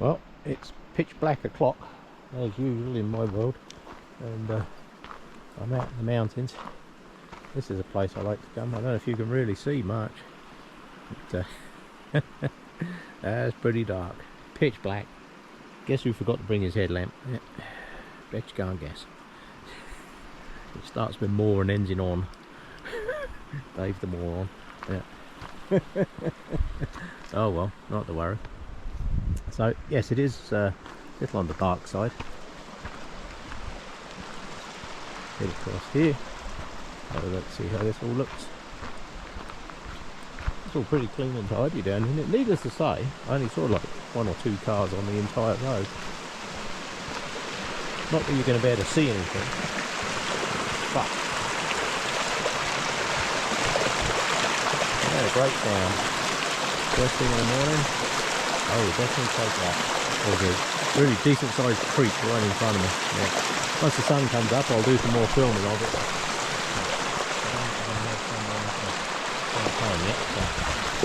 Well, it's pitch black o'clock as usual in my world, and I'm out in the mountains. This is a place I like to come. I don't know if you can really see much, but that's pretty dark. Pitch black. Guess who forgot to bring his headlamp? Yeah. Bet you can't guess. It starts with more and ends in on. Dave the moron. Yeah. Oh well, not to worry. So yes, it is a little on the dark side. Head across here. Oh, let's see how this all looks. It's all pretty clean and tidy down here. Needless to say, I only saw like 1 or 2 cars on the entire road. Not that you're going to be able to see anything, but yeah, a great sound. First thing in the morning. Oh, definitely take that. There's a really decent sized creek right in front of me. Yeah. Once the sun comes up, I'll do some more filming of it.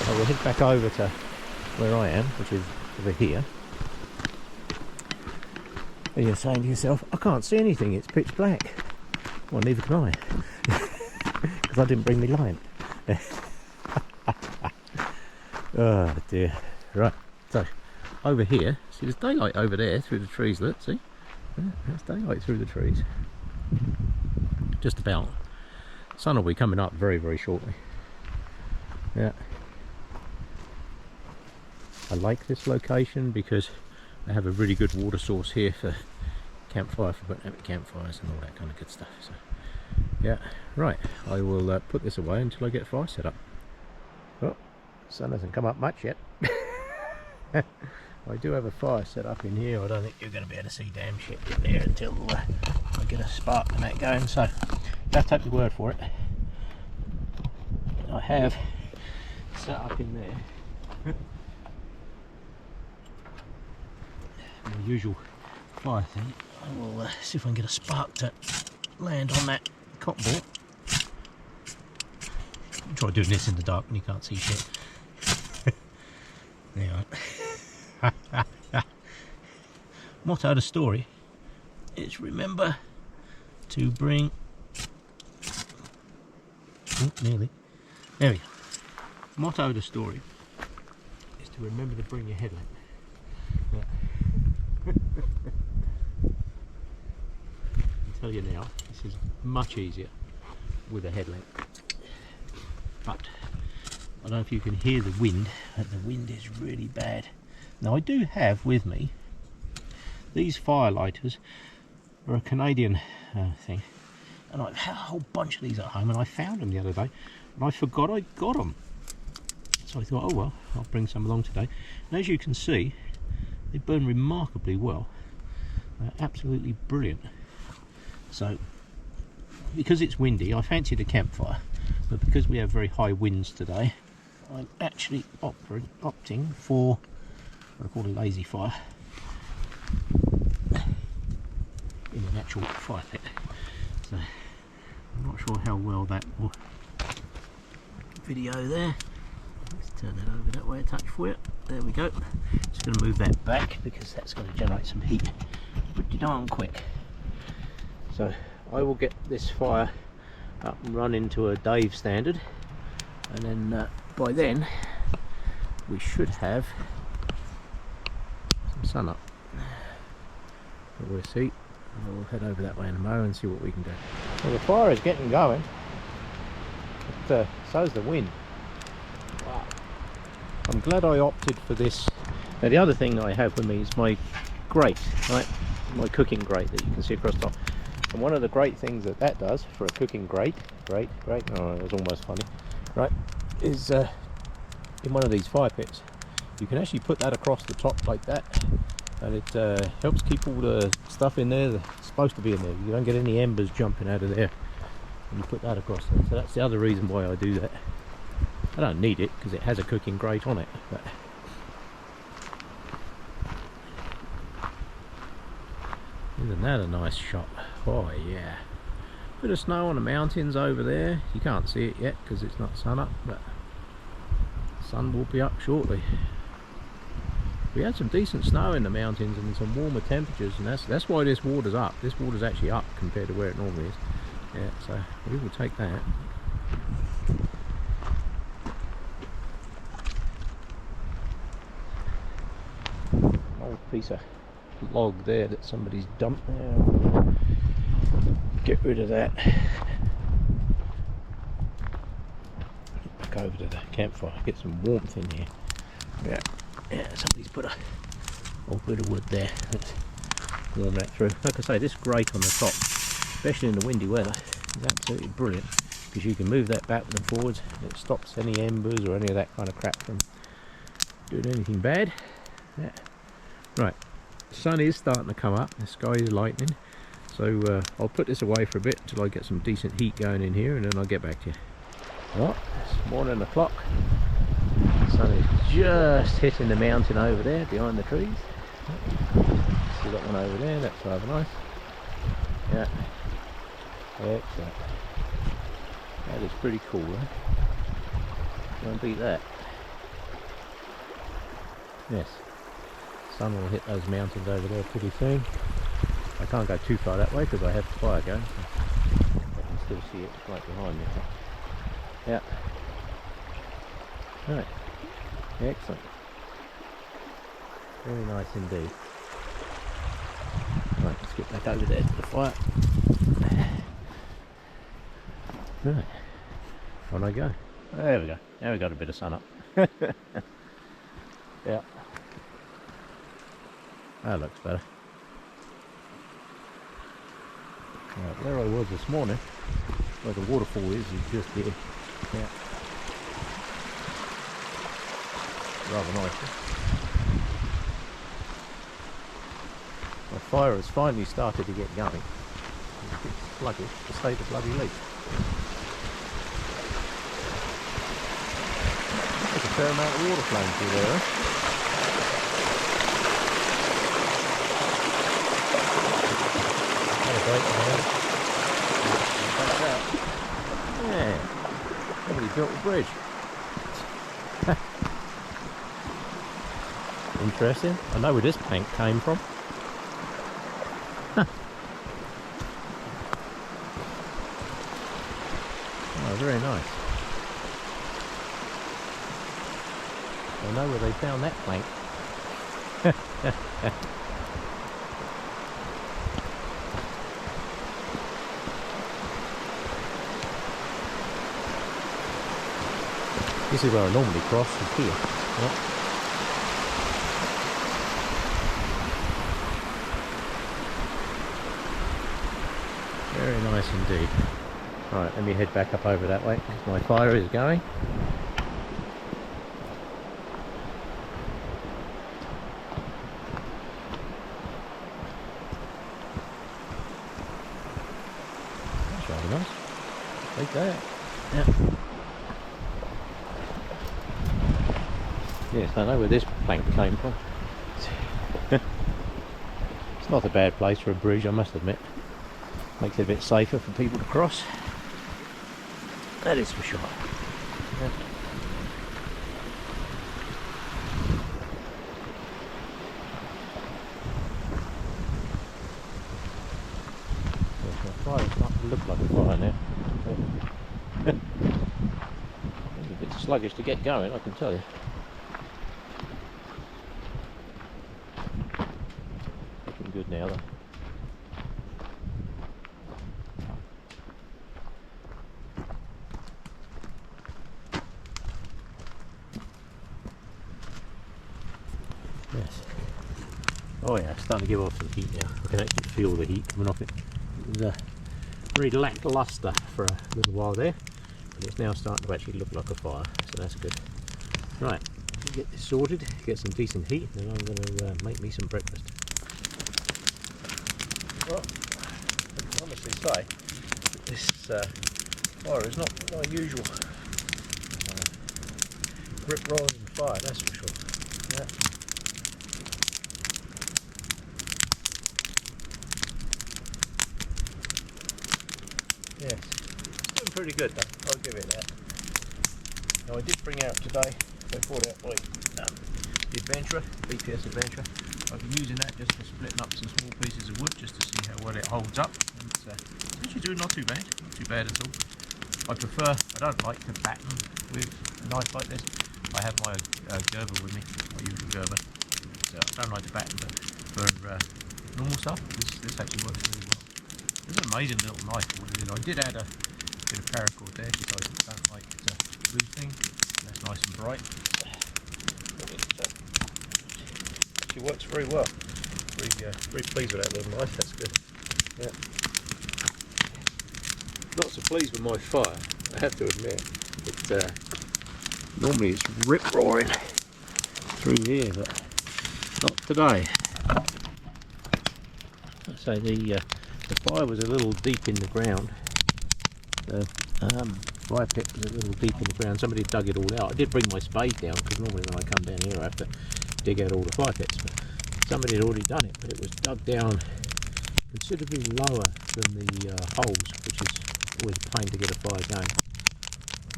So we'll head back over to where I am, which is over here. And you're saying to yourself, I can't see anything, it's pitch black. Well, neither can I, because I didn't bring my lamp. Oh dear. Right, so over here, see there's daylight over there through the trees, look, see? Yeah, there's daylight through the trees. Just about. Sun will be coming up very, very shortly. Yeah. I like this location because they have a really good water source here for campfire, for putting out campfires and all that kind of good stuff. So yeah, right, I will put this away until I get fire set up. Well, the sun hasn't come up much yet. I do have a fire set up in here. I don't think you're going to be able to see damn shit in there until I get a spark and that going, so you have to take the word for it. I have set up in there my usual fire thing. I will see if I can get a spark to land on that cotton ball. Try doing this in the dark and you can't see shit. There you are. Motto of the story is remember to bring... Oh, nearly. There we go. Motto of the story is to remember to bring your headlamp. Yeah. I tell you now, this is much easier with a headlamp. But I don't know if you can hear the wind, but the wind is really bad. Now I do have with me these fire lighters. They're a Canadian thing, and I've had a whole bunch of these at home, and I found them the other day and I forgot I got them. So I thought, oh well, I'll bring some along today. And as you can see, they burn remarkably well. They're absolutely brilliant. So because it's windy, I fancied a campfire, but because we have very high winds today, I'm actually opting for what I call a lazy fire in an actual fire pit. So I'm not sure how well that will video there. Let's turn that over that way a touch for you. There we go. Just going to move that back because that's going to generate some heat pretty darn quick. So I will get this fire up and running to a Dave standard, and then by then we should have some sun up. But we'll see. We'll head over that way in a moment and see what we can do. Well, the fire is getting going, but so's the wind. Wow. I'm glad I opted for this. Now the other thing that I have with me is my grate, right? My cooking grate that you can see across the top. And one of the great things that that does for a cooking grate, oh, it was almost funny, right, is in one of these fire pits, you can actually put that across the top like that, and it helps keep all the stuff in there that's supposed to be in there. You don't get any embers jumping out of there when you put that across there. So that's the other reason why I do that. I don't need it because it has a cooking grate on it, but isn't that a nice shot? Oh yeah. Bit of snow on the mountains over there. You can't see it yet because it's not sun up, but the sun will be up shortly. We had some decent snow in the mountains and some warmer temperatures, and that's why this water's up. This water's actually up compared to where it normally is. Yeah, so we will take that. Old piece of log there that somebody's dumped there. Get rid of that. Back over to the campfire, get some warmth in here. Yeah, somebody's put a old bit of wood there. Let's warm that through. Like I say, this grate on the top, especially in the windy weather, is absolutely brilliant because you can move that backwards and forwards. It stops any embers or any of that kind of crap from doing anything bad. Yeah. Right, the sun is starting to come up. The sky is lightening, so I'll put this away for a bit until I get some decent heat going in here, and then I'll get back to you. Well, it's morning o'clock. The sun is just hitting the mountain over there behind the trees. See that one over there? That's rather nice. Yeah, excellent. That is pretty cool, eh? Can't beat that. Yes, sun will hit those mountains over there pretty soon. I can't go too far that way because I have the fire going. So I can still see it right behind me. Yeah. Right. Excellent. Very nice indeed. Right, let's get back over there to the fire. Right. On I go. There we go. Now we've got a bit of sun up. Yeah. That looks better. Right, there I was this morning. Where the waterfall is just here. Yeah. Rather nice. My fire has finally started to get going. It's a bit sluggish to say the bloody least. There's a fair amount of water flowing through there, eh? Yeah, somebody built a bridge. Interesting. I know where this plank came from. Oh, very nice. I know where they found that plank. This is where I normally cross, is here. Yep. Very nice indeed. Right, let me head back up over that way. My fire is going. That's rather nice. Take that. Yeah. Yes, I know where this plank came from. It's not a bad place for a bridge, I must admit. Makes it a bit safer for people to cross. That is for sure. Yeah. Yes, my fire's starting to look like a fire now. It's a bit sluggish to get going, I can tell you. Looking good now though. Yes. Oh yeah, it's starting to give off some heat now. I can actually feel the heat coming off it. It was very lackluster for a little while there, but it's now starting to actually look like a fire, so that's good. Right, get this sorted, get some decent heat, and then I'm going to make me some breakfast. Well, I can honestly say this fire is not my usual grip rolling fire, that's for sure. Yeah. Yes, it's doing pretty good though, I'll give it that. Now I did bring out today, I brought out my Adventurer, BPS Adventurer. I've been using that just for splitting up some small pieces of wood just to see how well it holds up. And it's actually doing not too bad at all. I don't like to batten with a knife like this. I have my Gerber with me, my usual Gerber. So I don't like to batten, but for normal stuff, this actually works really well. It's an amazing little knife for what it is. I did add a bit of paracord there because I don't like it loosening. That's nice and bright. Actually works very well. Very pleased with that little knife. That's good. Yeah. Not so pleased with my fire, I have to admit. Normally it's rip roaring through here, but not today. So the fire was a little deep in the ground. The fire pit was a little deep in the ground. Somebody dug it all out. I did bring my spade down because normally when I come down here I have to dig out all the fire pits. But somebody had already done it, but it was dug down considerably lower than the holes, which is always a pain to get a fire going.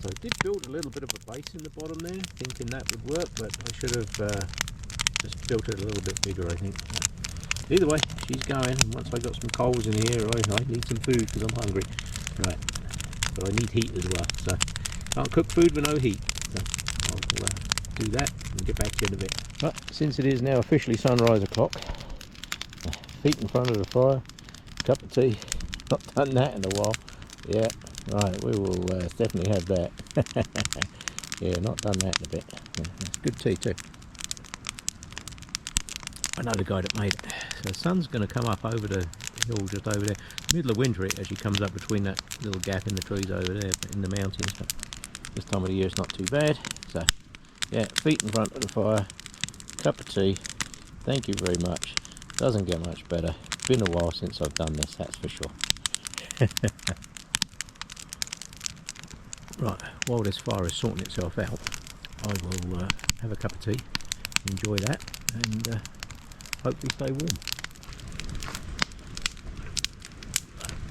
So I did build a little bit of a base in the bottom there, thinking that would work, but I should have just built it a little bit bigger, I think. Either way, she's going, and once I got some coals in here, I need some food because I'm hungry. Right, but I need heat as well, so can't cook food with no heat. So I'll do that and get back to you in a bit. But since it is now officially sunrise o'clock, feet in front of the fire, cup of tea. Not done that in a while. Yeah, right, we will definitely have that. Yeah, not done that in a bit. Yeah, it's good tea too. I know the guy that made it. So the sun's going to come up over the hill just over there. Middle of winter it actually comes up between that little gap in the trees over there, but in the mountains. But this time of the year it's not too bad. So yeah, feet in front of the fire, cup of tea. Thank you very much. Doesn't get much better. It's been a while since I've done this, that's for sure. Right, while this fire is sorting itself out, I will have a cup of tea, enjoy that, and hopefully stay warm.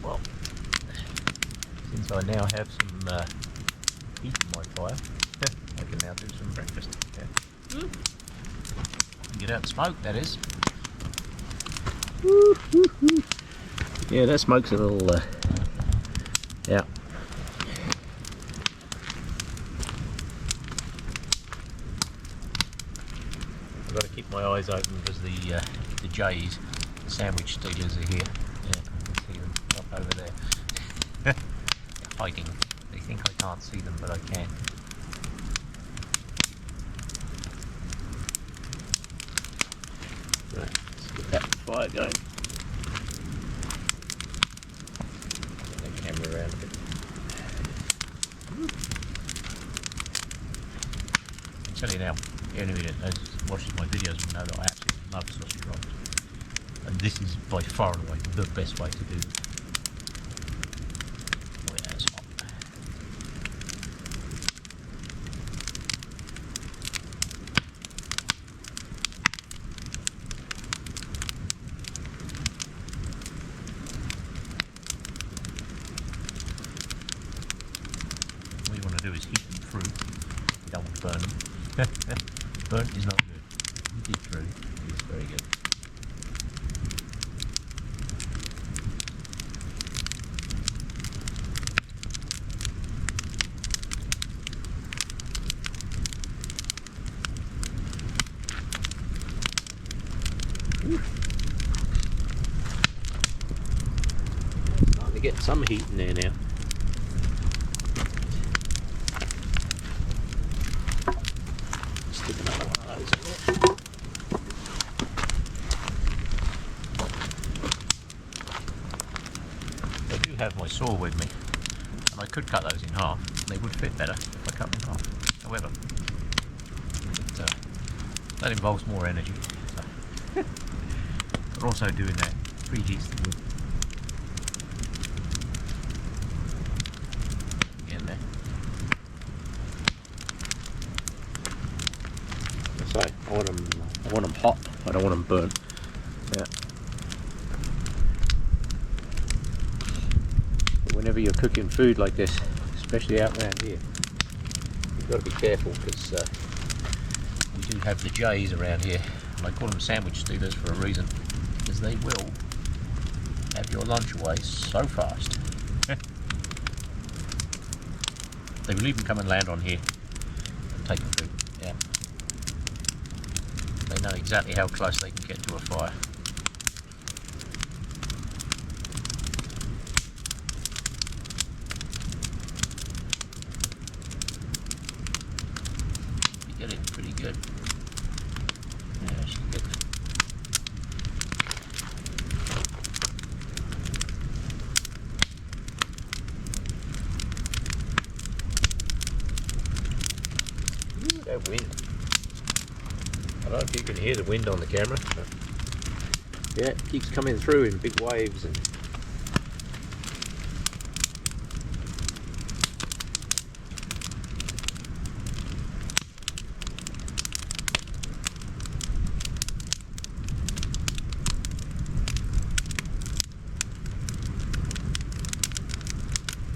Well, since I now have some heat in my fire, I can now do some breakfast. Yeah. Get out and smoke, that is. Yeah, that smoke's a little yeah. I've got to keep my eyes open because the jays, the sandwich stealers, are here. Yeah, I can see them up over there. They're hiding. They think I can't see them, but I can. Right, let's get that fire going. Get the camera around a bit. I tell you now, anybody that watches my videos will know that I absolutely love sausage rolls. And this is by far and away the best way to do them. Oh yeah, it's hot. What you want to do is heat them through. You don't want to burn them. Burnt is not good. Heated through is very good. Starting to get some heat in there now. Stick another one of those in there. I do have my saw with me, and I could cut those in half. They would fit better if I cut them in half. However, that involves more energy. So. But also doing that preheats the wood. Again there. So I want them hot. I don't want them burnt. Yeah. But whenever you're cooking food like this, especially out around here, you've got to be careful because you do have the jays around here, and I call them sandwich stealers for a reason, because they will have your lunch away so fast. They will even come and land on here and take the food. Yeah. They know exactly how close they can get to a fire. You get it pretty good. Yeah, she gets it. Ooh, that wind. I don't know if you can hear the wind on the camera, but yeah, it keeps coming through in big waves. And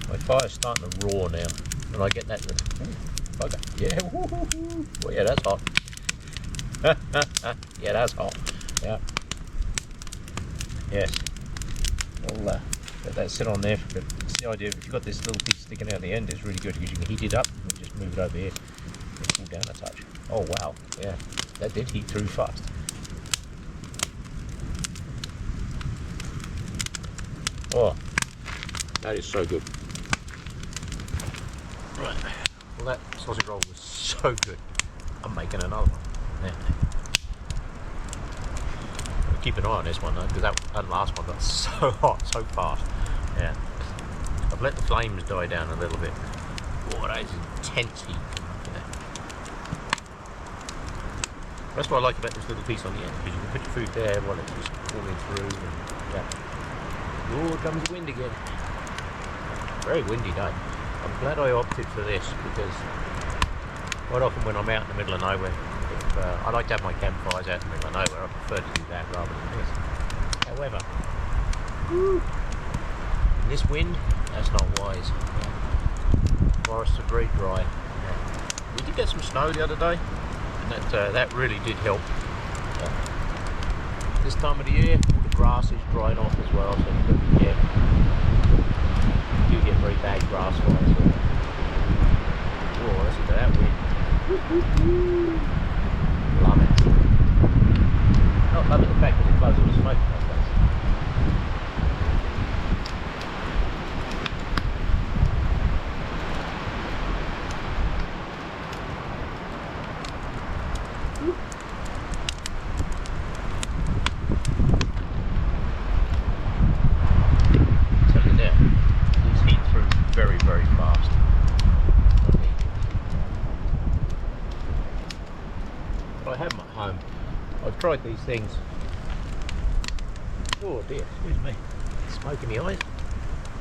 my fire's starting to roar now, and I get that bugger. Yeah, woo-hoo-hoo. Well, yeah, that's hot. Yeah, that's hot. Yeah. Yes. I'll let that sit on there. But it's the idea, if you've got this little piece sticking out the end, it's really good because you can heat it up and just move it over here. Just cool down a touch. Oh wow, yeah, that did heat through fast. Oh, that is so good. Right, well that sausage roll was so good. I'm making another one. Yeah. Keep an eye on this one though, because that last one got so hot so fast. Yeah, I've let the flames die down a little bit. Oh, that is intense heat. Yeah. That's what I like about this little piece on the end, because you can put your food there while it's just cooling through. And yeah. Oh, here comes the wind again. Very windy day. I'm glad I opted for this, because quite often when I'm out in the middle of nowhere, I like to have my campfires out in the middle of nowhere. I prefer to do that rather than this. However, in this wind, that's not wise. Yeah. Forests are very dry. Yeah. We did get some snow the other day, and that really did help. Yeah. This time of the year, all the grass is drying off as well, so you've got to be careful. You do get very bad grass fires. Oh, listen to that wind. Love it. Not loving the fact that it blows all the smoke in my face. Tell you now, these heat through very, very fast. I have them at home. I've tried these things. Oh dear, excuse me. Smoke in the eyes.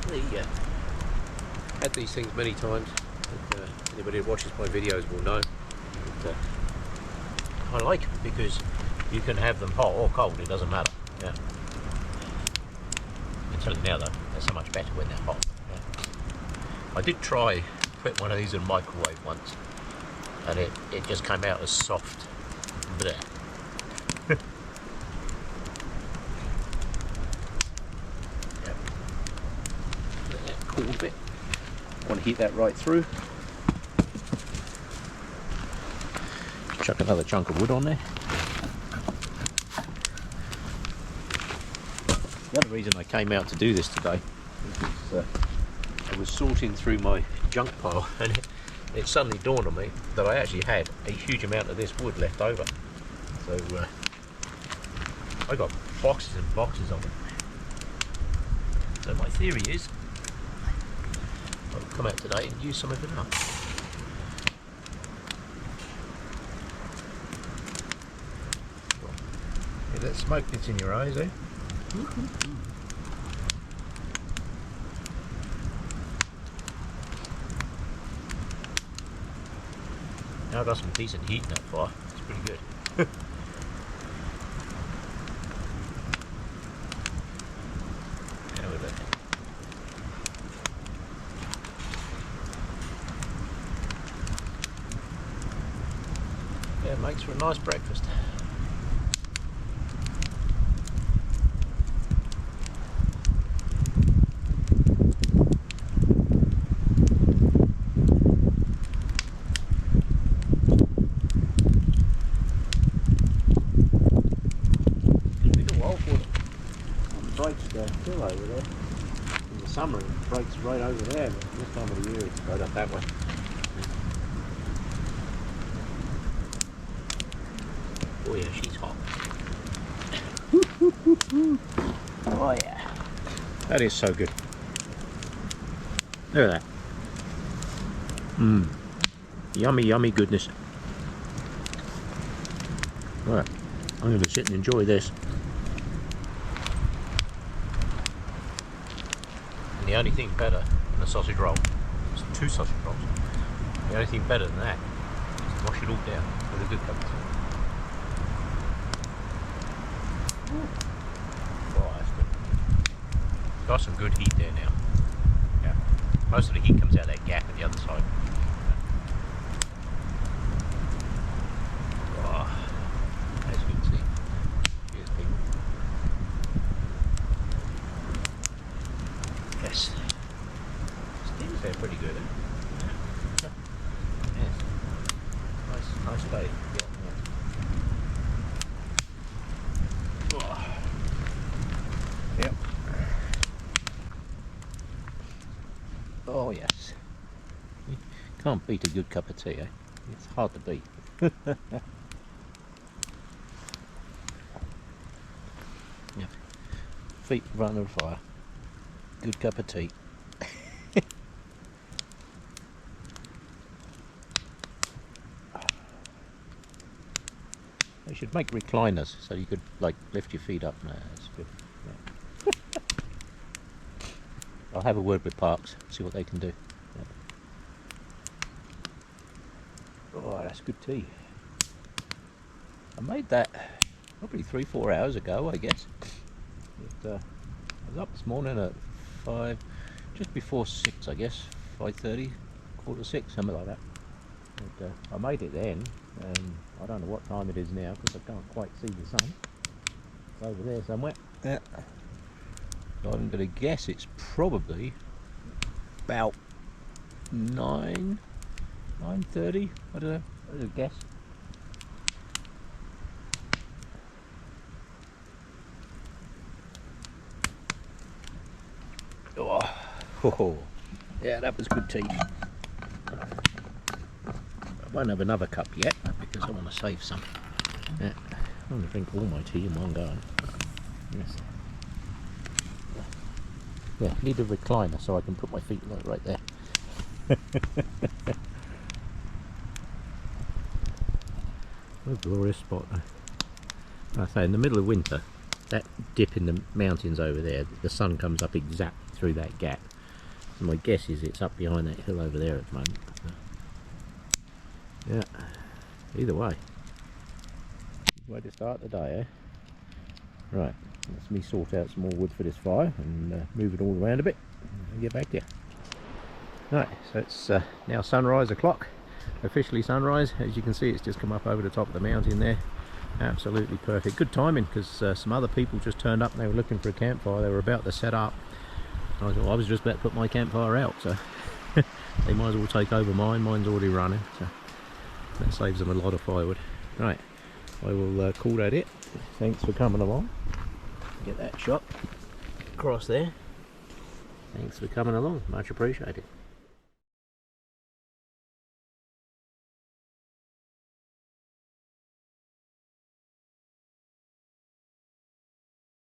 There you go. Had these things many times. Anybody who watches my videos will know. But, I like them because you can have them hot or cold, it doesn't matter. Yeah. I can tell you now though, they're so much better when they're hot. Yeah. I did try put one of these in a microwave once, and it just came out as soft. Blech. Yep. Let that cool a bit. Want to heat that right through. Chuck another chunk of wood on there. The other reason I came out to do this today is I was sorting through my junk pile, and it suddenly dawned on me that I actually had a huge amount of this wood left over. So I got boxes and boxes of it. So my theory is I'll come out today and use some of it up. Yeah, that smoke gets in your eyes, eh? Now I've got some decent heat in that fire. It's pretty good. Now with it. Yeah, makes for a nice breakfast. Still over there. In the summer it breaks right over there, but this time of the year it's right up that way. Oh yeah, she's hot. Oh yeah. That is so good. Look at that. Mmm. Yummy, yummy goodness. Right, I'm going to sit and enjoy this. And the only thing better than a sausage roll, it's 2 sausage rolls, the only thing better than that is to wash it all down with a good cup of tea. Oh, that's good. Got some good heat there now. Yeah. Most of the heat comes out that gap at the other side. Oh, that's good tea. Cheers, people. Yes. Steams there pretty good, eh? Yes. Nice day. Yeah. Oh. Yep. Oh yes. You can't beat a good cup of tea, eh? It's hard to beat. Yep. Feet in front of the fire. Good cup of tea. They should make recliners so you could like lift your feet up. No, that's good. Yeah. I'll have a word with Parks, see what they can do. Yeah. Oh, that's good tea. I made that probably 3-4 hours ago, I guess. I was up this morning at 5, just before 6, I guess, 5:30, 5:45, something like that. But, I made it then, and I don't know what time it is now because I can't quite see the sun. It's over there somewhere. Yeah. So I'm going to guess it's probably about 9:30. I don't know. I'll guess. Oh, yeah, that was good tea. I won't have another cup yet because I want to save some. Yeah, I want to drink all my tea in one go. Yes. Yeah, need a recliner so I can put my feet right there. What a glorious spot. Like I say, in the middle of winter, that dip in the mountains over there, the sun comes up exactly through that gap. And my guess is it's up behind that hill over there at the moment. Yeah, either way. Way to start the day, eh? Right, let's me sort out some more wood for this fire and move it all around a bit and get back to you. Right, so it's now sunrise o'clock, officially sunrise. As you can see, it's just come up over the top of the mountain there. Absolutely perfect. Good timing because some other people just turned up and they were looking for a campfire. They were about to set up. I thought I was just about to put my campfire out, so they might as well take over mine. Mine's already running, so that saves them a lot of firewood. Right, I will call that it. Thanks for coming along. Get that shot across there. Thanks for coming along, much appreciated.